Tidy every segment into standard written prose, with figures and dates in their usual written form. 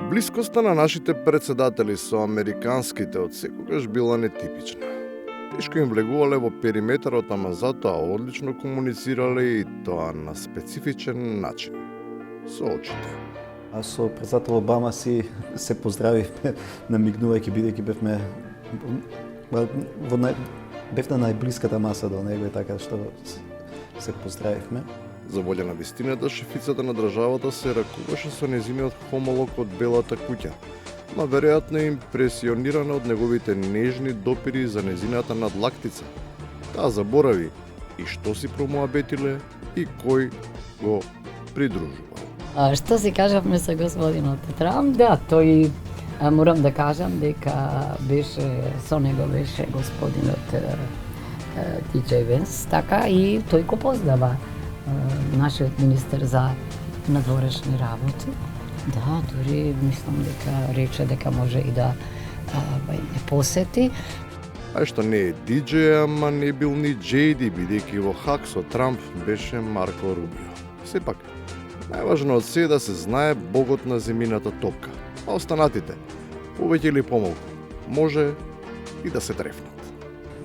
Блискоста на нашите председатели со американските од секогаш била нетипична. Тешко им влегувале во периметарот, ама затоа одлично комуницирале и тоа на специфичен начин. Со очите. А со председател Обама си се поздравивме, намигнувајќи бидејќи бевме на најблиската маса до него и така што се поздравивме. За волја на вистината, шефицата на државата се ракуваше со нејзиниот хомолог од Белата куќа, ма веројатно импресионирана од неговите нежни допири за нејзината надлактица. Таа заборави и што си промоабетиле и кој го придружува. Што си кажавме со господинот Трамп, да, тој морам да кажам дека со него беше господинот DJ Венс, така и тој го познава нашиот министер за надворешни работи. Да, дури мислам дека рече дека може и да не посети. А што не е DJ, ама не бил ни JD, бидејќи во хак со Трамп беше Марко Рубио. Сепак, најважно од се е да се знае богот на земјината топка, а останатите, повеќе или помалку, може и да се трефнат.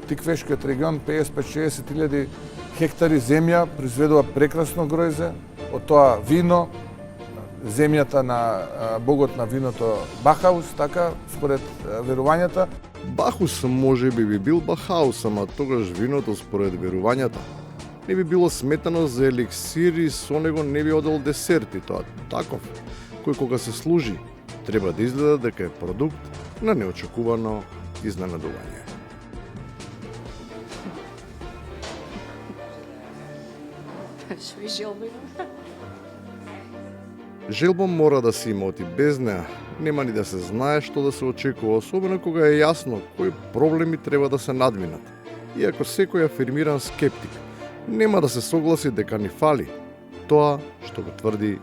Тиквешкиот регион, 55-60 хектари земја, произведува прекрасно гројзе, од тоа вино, земјата на богот на виното Бахаус, така, според верувањата. Бахус може би бил Бахаус, ама тогаш виното според верувањата не би било сметано за еликсир и со него не би одел десерт, и тоа таков, кој кога се служи, треба да изгледа дека е продукт на неочекувано изненадување. Желба мора да се има, оти без неа нема ни да се знае што да се очекува, особено кога е јасно кои проблеми треба да се надминат. Иако секој афирмиран скептик нема да се согласи дека ни фали тоа што го тврди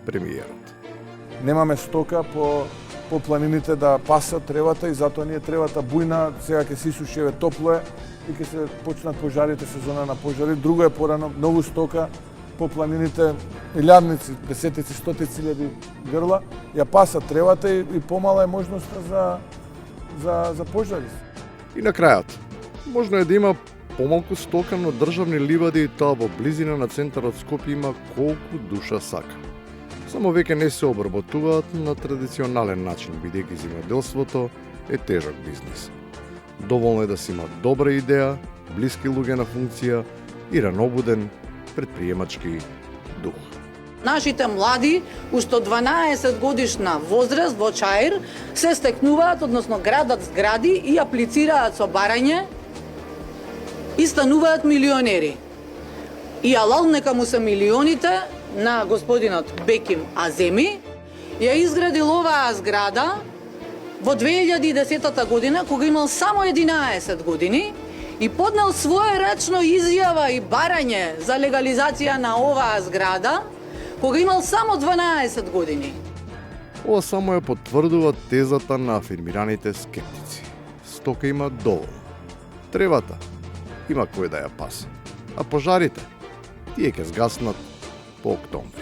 премиерот. Немаме стока по планините да пасат тревата и затоа ние тревата бујна, сега ќе се исуши, топло е и ќе се почнат пожарите, сезона на пожари. Друго е порано, многу стока по планините, илјадници, десетици, стотици илјади грла, ја пасат тревата и помала е можноста за пожари. И на крајот, можно е да има помалку стока, но државни ливади и тоа во близина на центарот Скопје има колку душа сака. Само веќе не се обработуваат на традиционален начин, бидејќи земјоделството е тежок бизнис. Доволно е да си има добра идеја, блиски луѓе на функција и ранобуден предприемачки дух. Нашите млади, уште 12 годишна возраст во Чаир, се стекнуваат, односно градат згради и аплицираат со барање и стануваат милионери. И алал нека му се милионите на господинот Беким Аземи, ја изградил оваа зграда во 2010 година, кога имал само 11 години, и поднел своерачно изјава и барање за легализација на оваа зграда, кога имал само 12 години. Ова само ја потврдува тезата на афирмираните скептици. Стока има доволно. Тревата има кој да ја пасе. А пожарите, тие ќе згаснат по октомври.